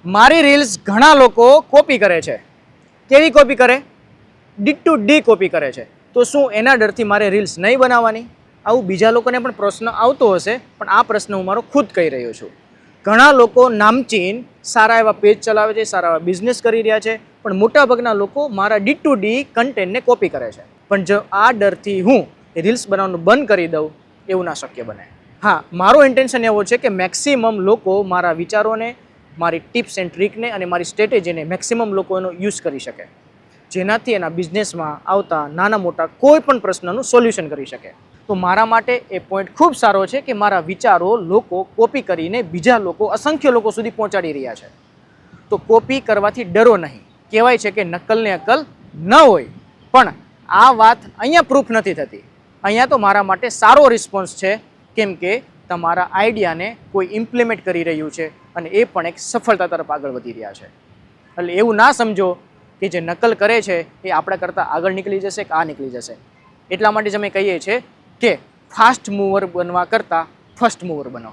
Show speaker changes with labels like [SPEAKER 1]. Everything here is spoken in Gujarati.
[SPEAKER 1] મારી રીલ્સ ઘણા લોકો કોપી કરે છે. કેવી કોપી કરે? ડી ટુ ડી કોપી કરે છે. તો શું એના ડરથી મારે રીલ્સ નહીં બનાવવાની? આવું બીજા લોકોને પણ પ્રશ્ન આવતો હશે, પણ આ પ્રશ્ન હું મારો ખુદ કહી રહ્યો છું. ઘણા લોકો નામચીન સારા એવા પેજ ચલાવે છે, સારા એવા બિઝનેસ કરી રહ્યા છે, પણ મોટાભાગના લોકો મારા ડી ટુ ડી કન્ટેન્ટને કોપી કરે છે. પણ જો આ ડરથી હું રીલ્સ બનાવવાનું બંધ કરી દઉં, એવું ના શક્ય બને. હા, મારો ઇન્ટેન્શન એવો છે કે મેક્સિમમ લોકો મારા વિચારોને, મારી ટિપ્સ એન્ડ ટ્રીકને અને મારી સ્ટ્રેટેજીને મેક્સિમમ લોકો એનો યુઝ કરી શકે, જેનાથી એના બિઝનેસમાં આવતા નાના મોટા કોઈ પણ પ્રશ્નનું સોલ્યુશન કરી શકે. તો મારા માટે એ પોઈન્ટ ખૂબ સારો છે કે મારા વિચારો લોકો કોપી કરીને બીજા લોકો, અસંખ્ય લોકો સુધી પહોંચાડી રહ્યા છે. તો કોપી કરવાથી ડરો નહીં. કહેવાય છે કે નકલને અકલ ન હોય, પણ આ વાત અહીંયા પ્રૂફ નથી થતી. અહીંયા તો મારા માટે સારો રિસ્પોન્સ છે, કેમ કે તમારા આઈડિયાને કોઈ ઇમ્પ્લિમેન્ટ કરી રહ્યું છે અને એ પણ એક સફળતા તરફ આગળ વધી રહ્યા છે. એટલે એવું ના સમજો કે જે નકલ કરે છે એ આપણા કરતાં આગળ નીકળી જશે કે આ નીકળી જશે. એટલા માટે જ અમે કહીએ છીએ કે ફાસ્ટ મૂવર બનવા કરતાં ફર્સ્ટ મૂવર બનો.